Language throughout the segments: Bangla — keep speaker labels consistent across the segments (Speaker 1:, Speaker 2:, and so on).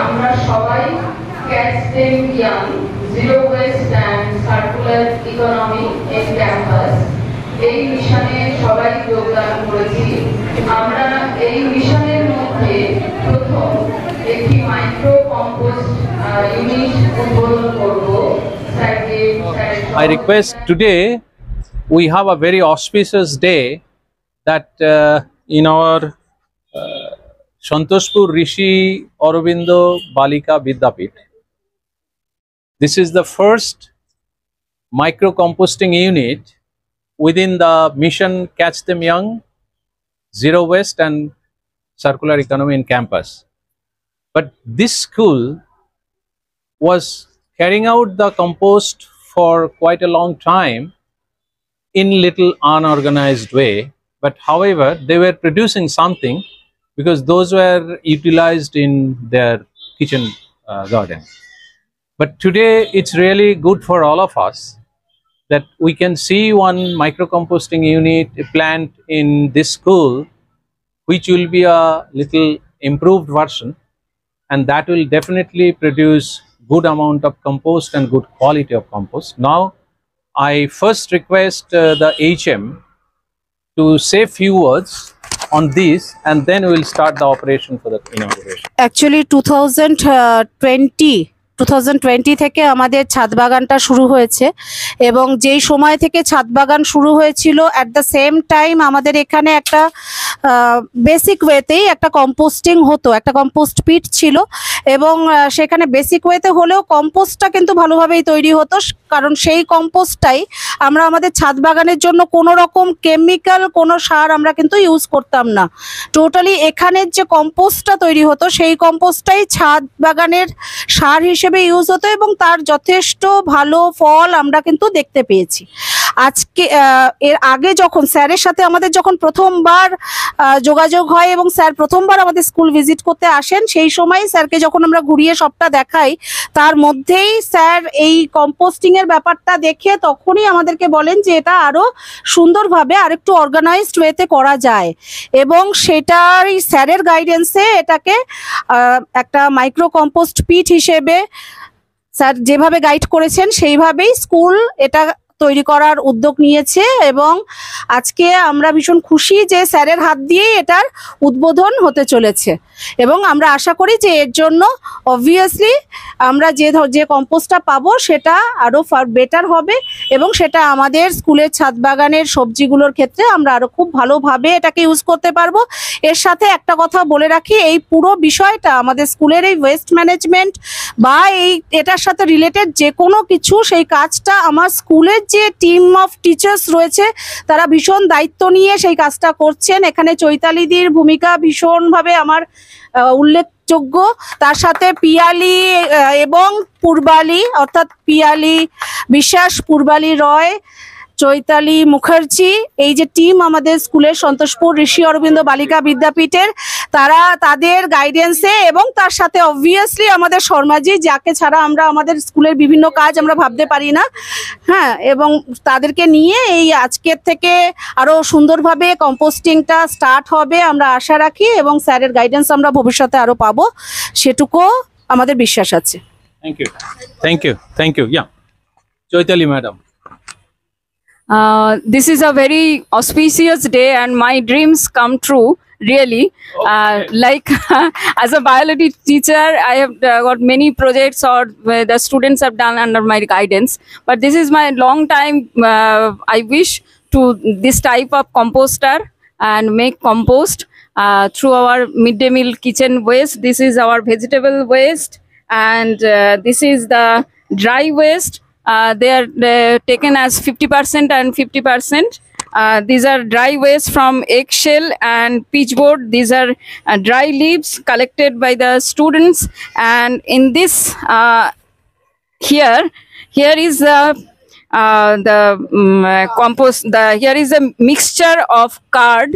Speaker 1: আমরা সবাই catch them young, zero waste and circular economy in campus এই মিশনে সবাই যোগদান করেছি। আমরা এই মিশনের মধ্যে প্রথম একটি মাইক্রো কম্পোস্ট ইউনিট উদ্বোধন করব।
Speaker 2: I request today we have a very auspicious day that in our Santoshpur Rishi Aurobindo Balika Vidyapit. This is the first micro composting unit within the mission Catch Them Young, Zero Waste and Circular Economy in campus. But this school was carrying out the compost for quite a long time in little unorganized way, but however they were producing something because those were utilized in their kitchen garden. But today it's really good for all of us that we can see one micro composting unit, a plant in this school, which will be a little improved version, and that will definitely produce good amount of compost and good quality of compost. Now I first request the HM to say few words on this, and then we will start the operation for the inauguration.
Speaker 3: Actually 2020 থেকে আমাদের ছাদ বাগানটা শুরু হয়েছে, এবং যেই সময় থেকে ছাদ বাগান শুরু হয়েছিল অ্যাট দ্য সেম টাইম আমাদের এখানে একটা বেসিক ওয়েতেই একটা কম্পোস্টিং হতো, একটা কম্পোস্ট পিট ছিল, এবং সেখানে বেসিক ওয়েতে হলেও কম্পোস্টটা কিন্তু ভালোভাবেই তৈরি হতো, কারণ সেই কম্পোস্টটাই আমরা আমাদের ছাদ বাগানের জন্য কোনো রকম কেমিক্যাল কোনো সার আমরা কিন্তু ইউজ করতাম না। টোটালি এখানের যে কম্পোস্টটা তৈরি হতো সেই কম্পোস্টটাই ছাদ বাগানের সার হিসেবে ইউজ হতো, এবং তার যথেষ্ট ভালো ফল আমরা কিন্তু দেখতে পেয়েছি। আজকে এর আগে যখন স্যারের সাথে আমাদের যখন প্রথমবার যোগাযোগ হয় এবং স্যার প্রথমবার আমাদের স্কুল ভিজিট করতে আসেন, সেই সময় স্যারকে যখন আমরা ঘুরিয়ে সবটা দেখাই, তার মধ্যেই স্যার এই কম্পোস্টিং এর ব্যাপারটা দেখে তখনই আমাদেরকে বলেন যে এটা আরো সুন্দরভাবে আরেকটু অর্গানাইজড ওয়েতে করা যায়, এবং সেটারই স্যারের গাইডেন্সে এটাকে একটা মাইক্রো কম্পোস্ট পিট হিসেবে স্যার যেভাবে গাইড করেছেন সেইভাবেই স্কুল এটা তৈরি করার উদ্যোগ নিয়েছে। এবং আজকে আমরা ভীষণ খুশি যে স্যারের হাত দিয়েই এটার উদ্বোধন হতে চলেছে, এবং আমরা আশা করি যে এর জন্য অবভিয়াসলি আমরা যে কম্পোস্টটা পাবো সেটা আরো বেটার হবে, এবং সেটা আমাদের স্কুলের ছাদ বাগানের সবজিগুলোর ক্ষেত্রে আমরা আরো খুব ভালোভাবে এটাকে ইউজ করতে পারবো। এর সাথে একটা কথা বলে রাখি, এই পুরো বিষয়টা আমাদের স্কুলের এই ওয়েস্ট ম্যানেজমেন্ট বা এটার সাথে রিলেটেড যে কোনো কিছু, সেই কাজটা আমার স্কুলের যে টিম অফ টিচার্স রয়েছে তারা ভীষণ দায়িত্ব নিয়ে সেই কাজটা করছেন। এখানে চৈতালিদির ভূমিকা ভীষণভাবে আমার উল্লেখযোগ্য, তার সাথে পিয়ালি এবং পূর্বালি, অর্থাৎ পিয়ালি বিশ্বাস, পূর্বালি রয়, চৈতালি মুখার্জি, এই যে টিম আমাদের স্কুলের সন্তোষপুর ঋষি অরবিন্দ বালিকা বিদ্যাপীঠের, তারা তাদের গাইডেন্সে, এবং তার সাথে অবভিয়াসলি আমাদের শর্মাজি, যাকে ছাড়া আমরা আমাদের স্কুলের বিভিন্ন কাজ আমরা ভাবতে পারি না, হ্যাঁ, এবং তাদেরকে নিয়ে এই আজকের থেকে আরো সুন্দরভাবে কম্পোস্টিংটা স্টার্ট হবে আমরা আশা রাখি, এবং স্যারের গাইডেন্স আমরা ভবিষ্যতে আরো পাবো সেটুকু আমাদের বিশ্বাস আছে।
Speaker 2: থ্যাংক ইউ ইয়া Chaitali madam.
Speaker 4: This is a very auspicious day and my dreams come true, really. Like as a biology teacher, I have got many projects or the students have done under my guidance, but this is my long time I wish to this type of composter and make compost through our midday meal kitchen waste. This is our vegetable waste, and this is the dry waste. They are taken as 50% and 50%. These are dry waste from eggshell and peach board. These are dry leaves collected by the students, and in this here is the compost. Here is a mixture of card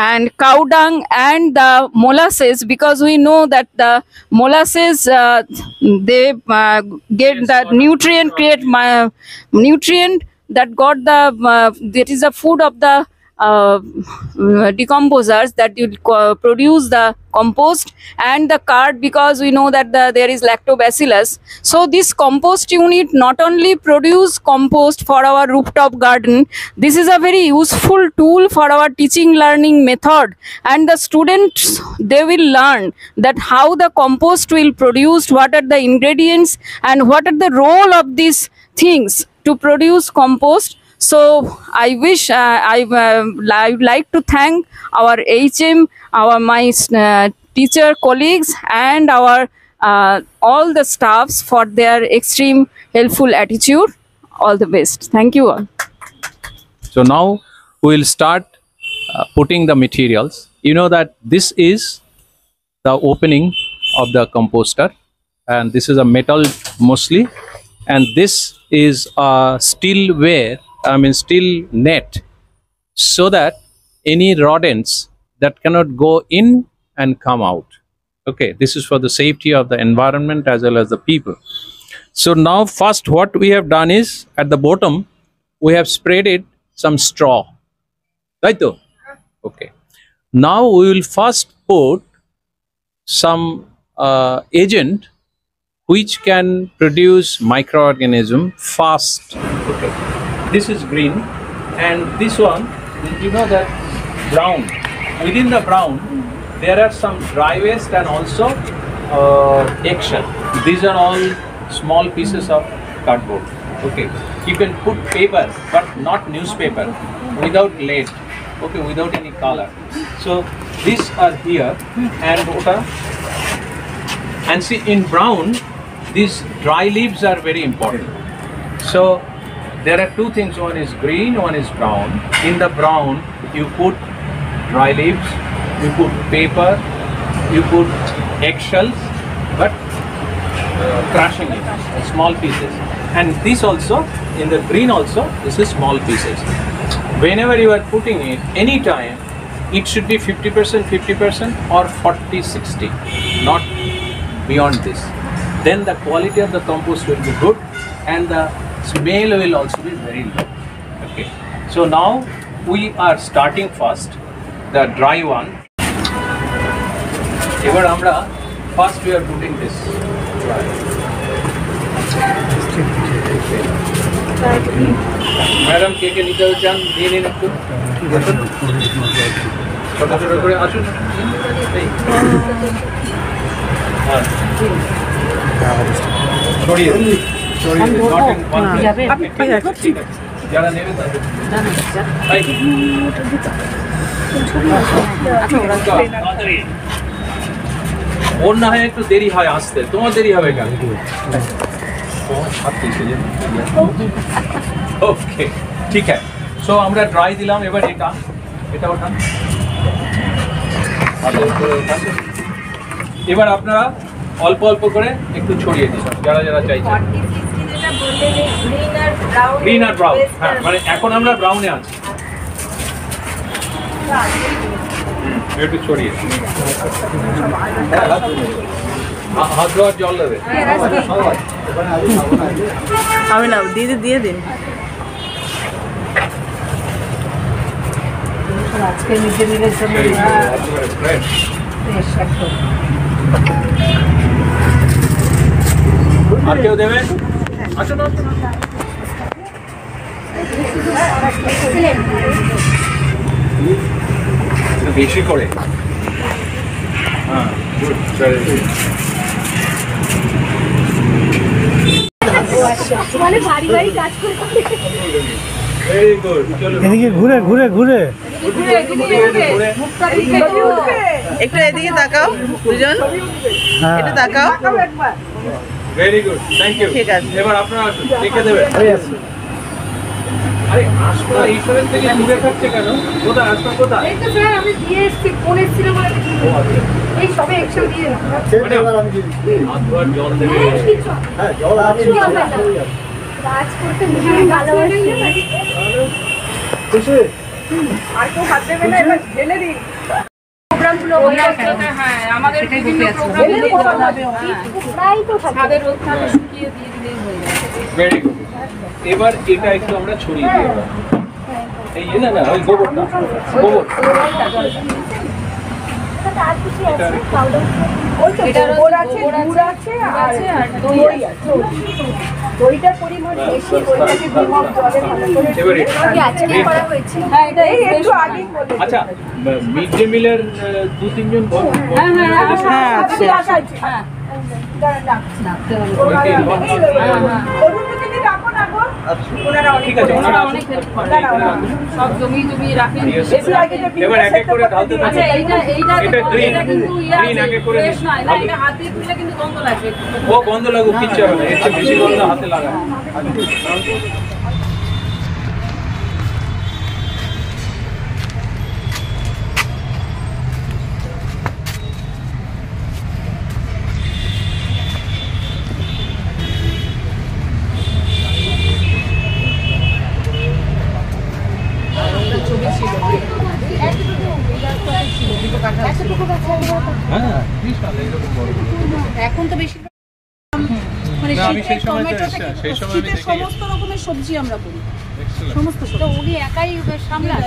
Speaker 4: and cow dung and the molasses, because we know that the molasses they get the nutrient, create nutrient that got the that is the food of the decomposers that will produce the compost, and the card, because we know that there is lactobacillus. So this compost unit not only produce compost for our rooftop garden, this is a very useful tool for our teaching learning method, and the students, they will learn that how the compost will produce, what are the ingredients and what are the role of these things to produce compost. So I wish I would like to thank our HM, my teacher colleagues, and our all the staffs for their extreme helpful attitude. All the best. Thank you all.
Speaker 2: So now we will start putting the materials. You know that this is the opening of the composter, and this is a metal mostly, and this is a steel net, so that any rodents that cannot go in and come out. Okay, this is for the safety of the environment as well as the people. So now first what we have done is, at the bottom we have sprayed it some straw, right though? Okay, now we will first put some agent which can produce microorganism fast. Okay, this is green, and this one, you know that brown. Within the brown there are some dry waste and also eggshell. These are all small pieces of cardboard. Okay, you can put paper but not newspaper, without lead, okay, without any color. So these are here, and see, in brown these dry leaves are very important. So there are two things, one is green, one is brown. In the brown you put dry leaves, you put paper, you put eggshells, but crushing it, small pieces. And this also, in the green also, this is small pieces. Whenever you are putting it, anytime, it should be 50%, 50% or 40-60, not beyond this. Then the quality of the compost will be good, and the smell will also be very low. Okay, so now we are starting first the dry one. First we are putting this dry. Madam, cake and eat chan, और ना है एक तो देरी है आस्ते तुम्हारा देरी है क्या ओके ठीक है सो আমরা ড্রাই দিলাম এবার এটা ওঠান এবার আপনারা অল্প অল্প করে একটু ছড়িয়ে দিন যারা যারা চাইছেন গ্রিন আর ব্রাউন হ্যাঁ মানে এখন আমরা ব্রাউনে আছি একটু ছড়িয়ে হাত ধোয়ার জল দেবে
Speaker 5: আমি না দিয়ে দিন আজকে মিড ডে মিলের জন্য
Speaker 2: আর কেউ দেবে আচ্ছা না বেশি করে হ্যাঁ গুড
Speaker 6: মানে ভারী ভারী কাজ করে
Speaker 2: ভেরি গুড চলো
Speaker 7: এদিকে ঘুরে ঘুরে ঘুরে
Speaker 5: একটু এদিকে তাকাও দুজন একটু তাকাও
Speaker 2: ভেরি গুড থ্যাংক ইউ
Speaker 5: ঠিক আছে
Speaker 2: এবার আপনারা দেখে দেবেন আরে আশপা এইসবের থেকে দূরে থাকছে কেন কোথায় আশপা কোথায়
Speaker 6: এই তো স্যার আমি দিয়ে এসেছি ফোন এসেছিল বলে এই সবে অ্যাকশন দিয়ে
Speaker 2: হাত ধোয়ার জল দেবে
Speaker 7: হ্যাঁ জল আছে
Speaker 6: কাজ করতে ভীষণ ভালোবাসি
Speaker 7: খুশি
Speaker 5: আর কেউ হাত দেবে না এবার ঢেলে দিন
Speaker 6: প্রোগ্রামগুলো
Speaker 4: হ্যাঁ আমাদের বিভিন্ন প্রোগ্রাম
Speaker 6: প্রায় তো থাকে
Speaker 4: ছাদের রোদ থাকে শুকিয়ে দিয়ে দিলেই হয়ে যাবে
Speaker 2: ভেরি গুড এবার এটা একটু আমরা ছড়িয়ে দেব এই না না ওই গোবরটা গোবর
Speaker 6: গোবর আছে, গুড় আছে আর দই আছে। দইটার পরিমাণ বেশি, দইটাকে বিমল জলে ভালো করে
Speaker 2: এবারে
Speaker 6: আজকে করা হয়েছে।
Speaker 4: হ্যাঁ, এটা
Speaker 6: এই একটু আগে বলে
Speaker 2: আচ্ছা মিড ডে মিলের দু তিনজন
Speaker 5: হ্যাঁ আচ্ছা
Speaker 4: হ্যাঁ
Speaker 2: ঠিক আছে ওনারা
Speaker 4: অনেক হেল্প করে সব জমি রাখেন।
Speaker 2: এবার এক এক করে ঢালতে
Speaker 4: আচ্ছা এইটা
Speaker 2: এটা green,
Speaker 4: কিন্তু
Speaker 2: green এক এক করে
Speaker 4: ফ্রেশ নয় না, এটা হাতে তুলে কিন্তু গন্ধ লাগবে।
Speaker 2: ও গন্ধ লাগুক কিচ্ছু হবে না এর চেয়ে বেশি গন্ধ হাতে লাগায় হ্যাঁ
Speaker 3: এখন তো বেশি মানে
Speaker 2: না, আমি সেই
Speaker 3: শীতের
Speaker 2: সময় তো
Speaker 3: টমেটো
Speaker 2: এসেছি,
Speaker 3: থেকে
Speaker 2: সেই সময় আমি
Speaker 3: শীতের
Speaker 2: দেখে
Speaker 3: সমস্ত রকমের সবজি আমরা করি, সমস্ত সবজি। উনি একাই সামলান।